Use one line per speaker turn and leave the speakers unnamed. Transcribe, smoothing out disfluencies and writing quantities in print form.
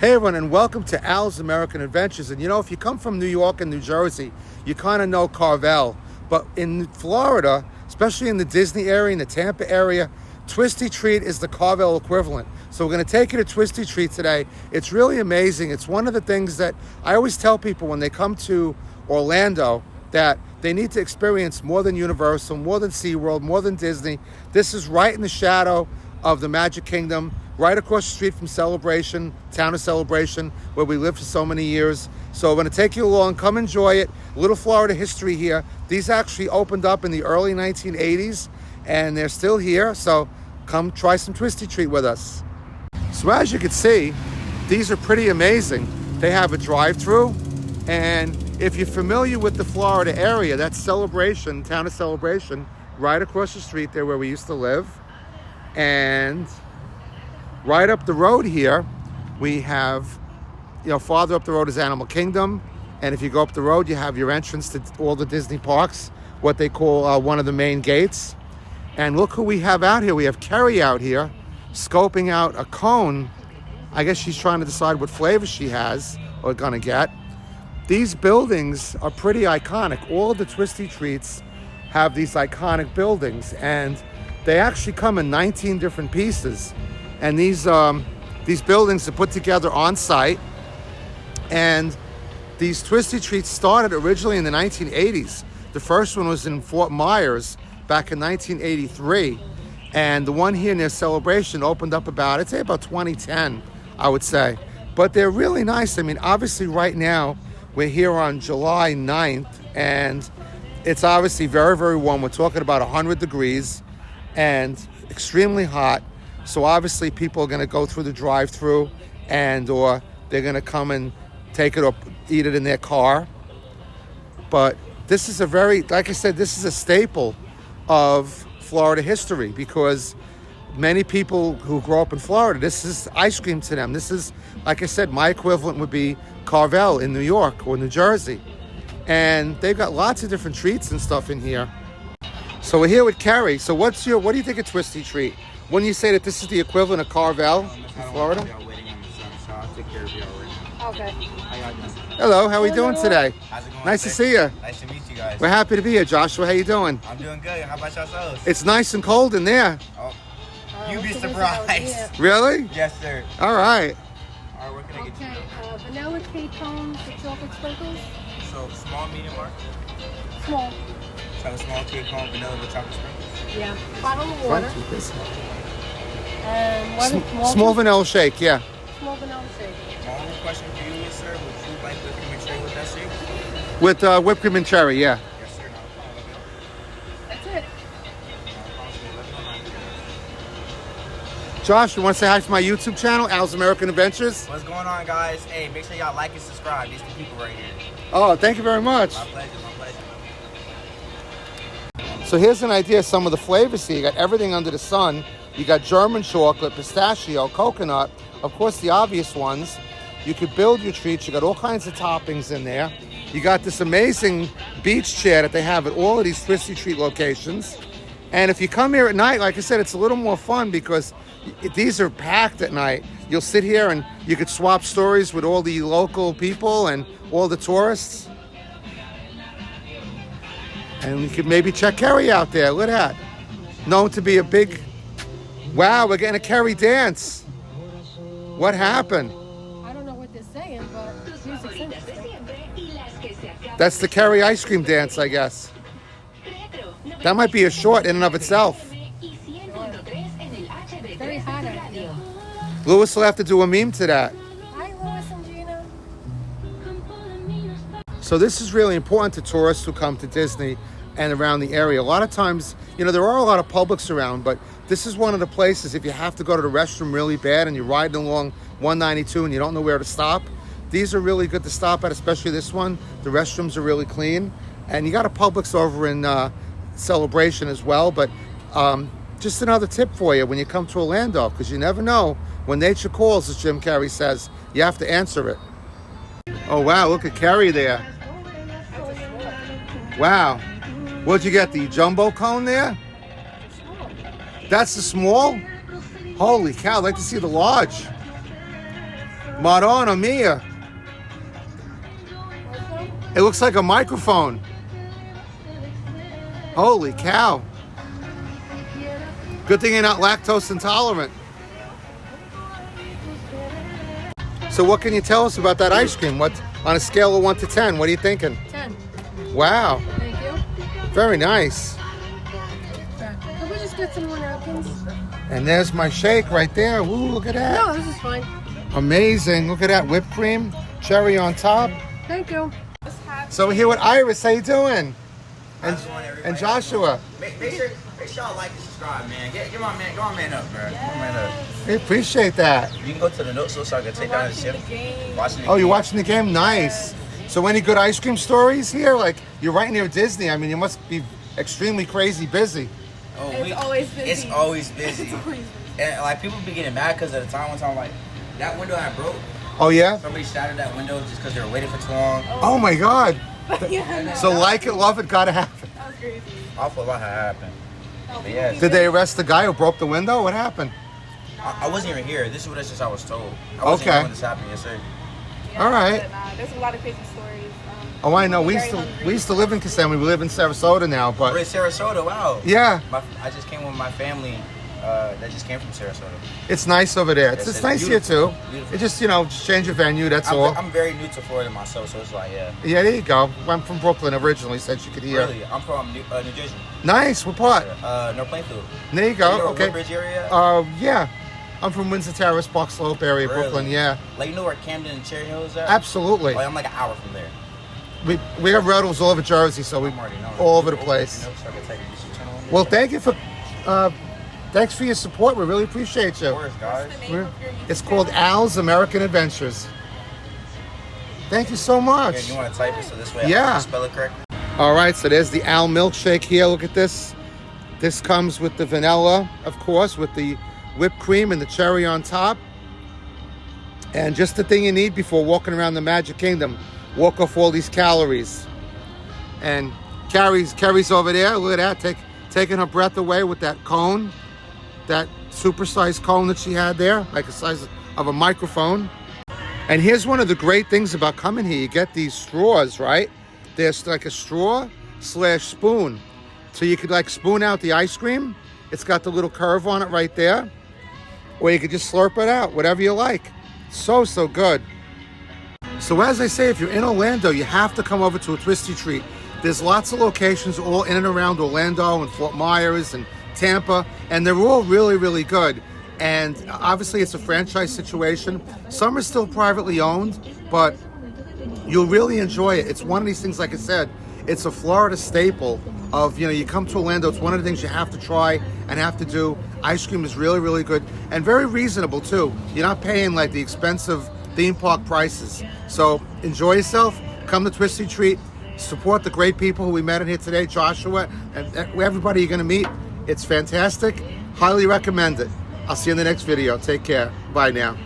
Hey everyone, and welcome to Al's American Adventures. And you know, if you come from New York and New Jersey, you kind of know Carvel. But in Florida, especially in the Disney area, in the Tampa area, Twistee Treat is the Carvel equivalent. So we're going to take you to Twistee Treat today. It's really amazing. It's one of the things that I always tell people when they come to Orlando that they need to experience more than Universal, more than SeaWorld, more than Disney. This is right in the shadow of the Magic Kingdom, right across the street from Celebration, Town of Celebration, where we lived for so many years. So we're going to take you along. Come enjoy it. A little Florida history here. These actually opened up in the early 1980s, and they're still here. So come try some Twistee Treat with us. So as you can see, these are pretty amazing. They have a drive-through, and if you're familiar with the Florida area, that's Celebration, Town of Celebration, right across the street there where we used to live. And right up the road here, we have, farther up the road is Animal Kingdom. And if you go up the road, you have your entrance to all the Disney parks, what they call one of the main gates. And look who we have out here. We have Kerry out here scoping out a cone. I guess she's trying to decide what flavor she has or gonna get. These buildings are pretty iconic. All of the Twistee Treats have these iconic buildings, and they actually come in 19 different pieces. And these buildings are put together on site. And these Twistee Treats started originally in the 1980s. The first one was in Fort Myers back in 1983. And the one here near Celebration opened up about 2010, I would say. But they're really nice. I mean, obviously right now, we're here on July 9th, and it's obviously very, very warm. We're talking about 100 degrees and extremely hot. So obviously people are going to go through the drive-through, or they're going to come and take it or eat it in their car. But this is like I said, this is a staple of Florida history, because many people who grow up in Florida, this is ice cream to them. This is, like I said, my equivalent would be Carvel in New York or New Jersey. And they've got lots of different treats and stuff in here. So we're here with Kerry. So what do you think of Twistee Treat? Wouldn't you say that this is the equivalent of Carvel in Florida?
Okay.
Hello, how are we doing today?
How's it going?
Nice to see you.
Nice to meet you guys.
We're happy to be here, Joshua. How you doing?
I'm doing good. How about yourselves?
It's nice and cold in there.
Oh, you'd be surprised.
Really?
Yes, sir.
All right.
All right, what can I get you?
Vanilla cake cones with chocolate sprinkles.
So, small, medium, or?
Small.
So, a small cake cone, vanilla with chocolate sprinkles?
Yeah. Bottle of water. And one
Small vanilla shake, yeah.
Small vanilla shake.
My only question for you is, sir, would you like whipped cream and cherry with that shake?
With whipped cream and cherry, yeah.
Yes, sir. No problem.
That's it.
Josh, you want to say hi to my YouTube channel, Al's American Adventures?
What's going on, guys? Hey, make sure y'all like and subscribe. These two people right here.
Oh, thank you very much.
My pleasure, my pleasure.
So here's an idea of some of the flavors here. You got everything under the sun. You got German chocolate, pistachio, coconut, of course the obvious ones. You could build your treats. You got all kinds of toppings in there. You got this amazing beach chair that they have at all of these Twistee Treat locations. And if you come here at night, like I said, it's a little more fun because these are packed at night. You'll sit here and you could swap stories with all the local people and all the tourists. And you could maybe check Kerry out there. Look at that. Known to be a big... Wow, we're getting a Kerry dance. What happened?
I don't know what they're saying, but music's interesting.
That's the Kerry ice cream dance, I guess. That might be a short in and of itself.
Very hot out here.
Lewis will have to do a meme to that.
Hi, Louis and Gina.
So this is really important to tourists who come to Disney and around the area. A lot of times, there are a lot of Publix around, but this is one of the places, if you have to go to the restroom really bad and you're riding along 192 and you don't know where to stop, these are really good to stop at, especially this one. The restrooms are really clean. And you got a Publix over in Celebration as well. But just another tip for you when you come to Orlando, because you never know. When nature calls, as Jim Carrey says, you have to answer it. Oh, wow, look at Kerry there. Wow. What'd you get, the jumbo cone there? That's the small? Holy cow, I'd like to see the large. Madonna mia. It looks like a microphone. Holy cow. Good thing you're not lactose intolerant. So what can you tell us about that ice cream? What, on a scale of 1 to 10, what are you thinking?
10.
Wow.
Thank you.
Very nice.
Can we just get some more napkins?
And there's my shake right there. Ooh, look at that.
No, this is fine.
Amazing. Look at that whipped cream, cherry on top.
Thank you.
So we're here with Iris. How you doing? And Joshua.
Make sure y'all like and subscribe, man. Get my man, go on man up, bro. Come on man up.
We appreciate that.
You can go to the notes so I can take down the ship.
Oh, you're watching the game? Nice. So any good ice cream stories here? Like, you're right near Disney. I mean, you must be extremely crazy busy.
Oh,
It's always busy.
It's always busy.
It's always busy.
And like people be getting mad because at the time one time like that window I broke.
Oh, yeah?
Somebody shattered that window just because they were waiting for too long.
Oh, my God.
Yeah, no,
So like it, love it, gotta happen.
that was crazy.
Awful lot had happened.
Oh,
But yeah,
Did they arrest the guy who broke the window? What happened?
I wasn't even here. This is what I was told. I wasn't
Okay.
here when this happened, yes sir.
Yeah,
All right.
but, there's a lot of crazy stories.
Oh, I know. We
Very
used to
hungry.
we used to live in Kissimmee. We live in Sarasota now,
We're
but
in Sarasota. Wow.
yeah,
I just came with my family. That just came from Sarasota.
it's nice over there. It's,
Yes,
it's
it's
nice here too.
Beautiful.
It just just change your venue. That's all.
I'm very new to Florida myself, so it's like yeah.
Yeah, there you go. I'm from Brooklyn originally, since you could hear.
Really, I'm from New Jersey.
Nice. What part?
North Plainfield.
There you go.
You know
Okay.
Woodbridge area?
Yeah. I'm from Windsor Terrace, Park Slope area,
Really?
Brooklyn. Yeah,
Like you know where Camden and Cherry Hill is at?
absolutely.
Oh, I'm like an hour from there.
We have rentals all over Jersey, so we
I'm already knowing.
all over the place.
You know, so I can take a YouTube channel on there.
Well, thank you for thanks for your support. We really appreciate you.
Of course, guys.
What's the name of your YouTube
It's called
channel?
Al's American Adventures. Thank you so much.
Here, you want to type it so this way I
Yeah.
can spell it correctly?
All right, so there's the Al milkshake here. Look at this. This comes with the vanilla, of course, with the whipped cream and the cherry on top. And just the thing you need before walking around the Magic Kingdom. Walk off all these calories. And Carrie's over there. Look at that, taking her breath away with that cone. That supersized cone that she had there, like the size of a microphone. And here's one of the great things about coming here. You get these straws, right? There's like a straw / spoon. So you could like spoon out the ice cream. It's got the little curve on it right there. Or you could just slurp it out, whatever you like. So good. So as I say, if you're in Orlando, you have to come over to a Twistee Treat. There's lots of locations all in and around Orlando and Fort Myers and Tampa, and they're all really good. And obviously it's a franchise situation. Some are still privately owned, but you'll really enjoy it. It's one of these things, like I said, it's a Florida staple of, you come to Orlando, it's one of the things you have to try and have to do. Ice cream is really good and very reasonable too. You're not paying like the expensive theme park prices. So enjoy yourself, come to Twistee Treat, support the great people who we met in here today, Joshua, and everybody you're gonna meet. It's fantastic, highly recommend it. I'll see you in the next video. Take care, bye now.